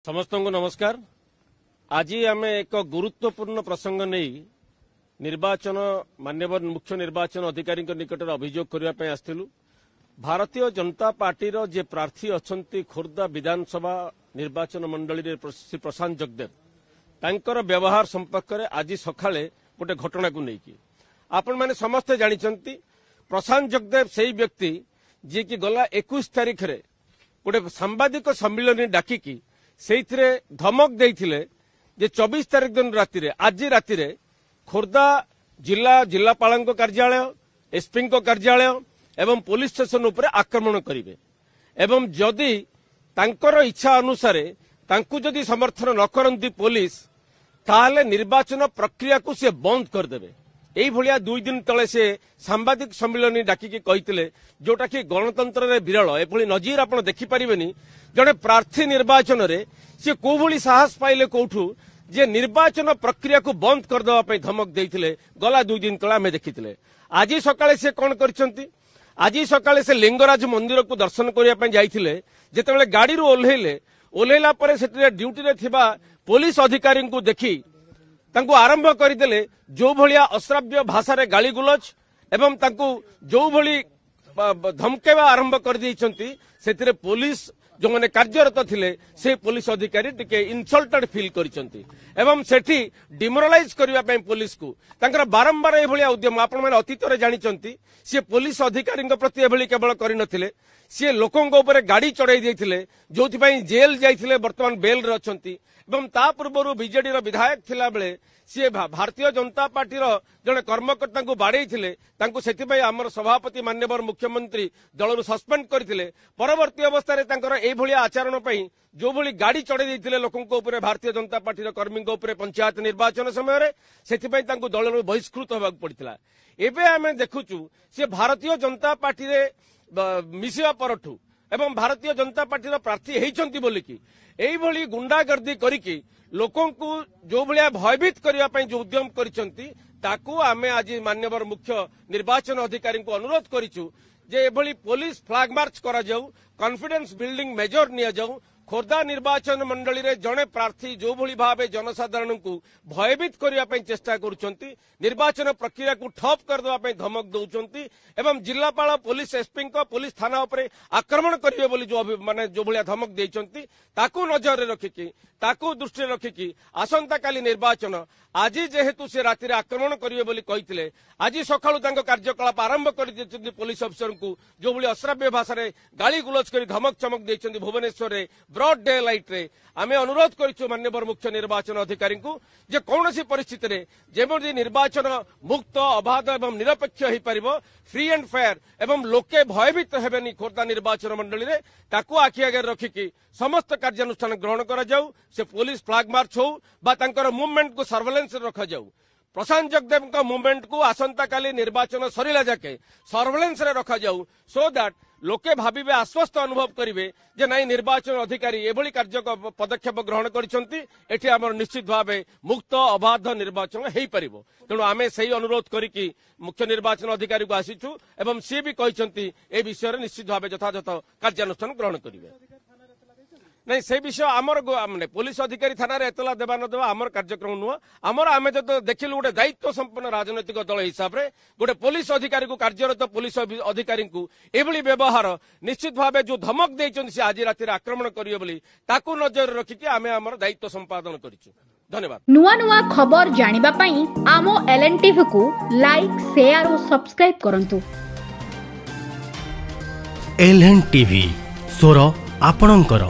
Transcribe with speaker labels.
Speaker 1: समस्त को नमस्कार। आज आम एक गुरुत्वपूर्ण प्रसंग नहीं निर्वाचन माननीय मुख्य निर्वाचन अधिकारी निकट अभियोग करने आसलु। भारतीय जनता पार्टी जे प्रार्थी अच्छा खोर्धा विधानसभा निर्वाचन मंडली श्री प्रशांत जगदेव तांकर व्यवहार संपर्क में आज सकाळे गोटे घटना को लेकिन आपण मैंने समस्ते जानते प्रशांत जगदेव से व्यक्ति जी की गला 21 तारीख रे गोटे सांबादिक सम्मिलन डाकिकी से धमक देथिले जे 24 तारीख दिन राति आज राति खोर्धा जिलापाल कार्यालय एसपी कार्यालय एवं पुलिस स्टेशन उपर आक्रमण करेंगे एवं जदि तांकर इच्छा अनुसार तांकु जदि समर्थन न करती पुलिस ताहले निर्वाचन प्रक्रिया को सी बंद करदेवे। यही भाया 2 दिन तले से सांबादिक सम्मिलन डाकिकी कही जोटा कि गणतंत्र में विरल एभली नजीर आप देखिपारे जड़े प्रार्थी निर्वाचन में सी को भली साहस पाइले कौठू जे निर्वाचन प्रक्रिया को बंद करदे धमक देते गला 2 दिन तले आम देखी। आज सकाळे से कौन करछंती आज सकाळे से लिंगराज मंदिर को दर्शन करने जाइए जिते गाड़ी ओह्लैला ड्यूटी रे थिबा पुलिस अधिकारी को देखी तांको आरंभ करदेले जो भलिया अश्राव्य भाषा रे गाली गुलज एवं तांको जो भली धमकेवा आरंभ कर देइछंती सेतिरे पुलिस जो मैंने कार्यरत थिले से पुलिस अधिकारी टिके इनसल्टेड फील करिसंती एवं सेठी डिमोरालाइज करिवा पई पुलिस को तांकर बारंबार ए भलिया उद्यम आपण माने अतीत रे जानिचंती से पुलिस अधिकारी प्रति एभली केवल करिनथिले सी लोकों ऊपर गाड़ी चढ़ाई देथिले जोथि पई जेल जाइथिले वर्तमान बेल रे अछंती एवं ता पूर्व बीजेडी विधायक थिला बेले सी भारतीय जनता पार्टी जड़े कर्मकर्ता को बाड़े से आमर सभापति माननीय मुख्यमंत्री दलरू सस्पेंड करते परवर्ती अवस्था ये आचरण जो भली गाड़ी चढ़े देते लोकों भारतीय जनता पार्टी कर्मी पंचायत निर्वाचन समय से दलरू बहिष्कृत होगा पड़ता। एवं आम देखुचु सी भारतीय जनता पार्टी मिसिया परठू एवं भारतीय जनता पार्टी प्रार्थी होती बोलिकी यही गुंडागर्दी करिकी लोकों को जो भाया भयभीत करने जो उद्यम करिसंती आमे आज माननीय मुख्य निर्वाचन अधिकारी को अनुरोध करिचु जे एभली पुलिस फ्लैग मार्च करा जाऊ कॉन्फिडेंस बिल्डिंग मेजर निया जाऊ खोर्धा निर्वाचन मंडली रे जड़े प्रार्थी जो भली भावे जनसाधारण को भयभीत करने चेष्टा करुछंती निर्वाचन प्रक्रिया को ठप करदे धमक दौरान एवं जिलापाल पुलिस एसपी पुलिस थाना उपरे आक्रमण करेंगे बोली जो माने जो भलिया धमक देइछंती ताकू नजर रखिकी ताकू दृष्टि रखिकी आसंता काली निर्वाचन आज जेहेतु से राति आक्रमण करेंगे बोली कही आज सकाळु तांको कार्यकलाप आरंभ कर पुलिस अफिसर को जो भली अश्राव्य भाषा रे गाली गुलज कर धमक चमक देइछंती भुवनेश्वर रे ब्रॉड डे लाइट रे आमे अनुरोध करिछु माननीय मुख्य निर्वाचन अधिकारी को जे कौनसी परिस्थिति रे जेमोदी निर्वाचन मुक्त अबाध एवं निरपेक्ष हो पारिबो फ्री एंड फेयर एवं लोके भयभीत हेबेनी खोर्धा निर्वाचन मंडली रे ताकू आखि आगे रखिकी समस्त कार्यानुष्ठान ग्रहण करा जाऊ से पुलिस फ्लैग मार्च हो बा तांकर मूवमेंट को सर्वेलेंस रखा जाऊ प्रशांत जगदेव का मूवमेंट को आसंता काली निर्वाचन सरिला जाके सर्वेलेंस रे रखा जाऊ सो दैट लोके भाविबे आश्वस्त अनुभव करिवे जे नाई निर्वाचन अधिकारी एभली कार्य पदक्षेप ग्रहण करिसंती एठी हमर निश्चित भावे मुक्त अबाध निर्वाचन हेई परिबो। तेणु आमे सही अनुरोध करिकी मुख्य निर्वाचन अधिकारी को आसीछु एवं सी भी कहिसंती ए विषय रे निश्चित भावे यथायथ कार्यानुष्ठान ग्रहण करिवे। नहीं से विषय आमर माने पुलिस अधिकारी थाना रे एतला देवा न देवा आमर कार्यक्रम नुह आमर आमे जब देखिलु गोटे दायित्व संपन्न राजनैतिक दल हिसाब रे गोटे पुलिस अधिकारी को कार्यरत पुलिस अधिकारी को एभली व्यवहार निश्चित भावे जो धमक देइछन से आज राति आक्रमण करियो बोली ताकू नजर रखिकी आमे आमर दायित्व संपादन करिछु। धन्यवाद।
Speaker 2: नुआ नुआ खबर जानिबा पई आमो एलएनटीवी को लाइक शेयर और सब्सक्राइब करंतु।
Speaker 3: एलएनटीवी सोरो आपणंकर।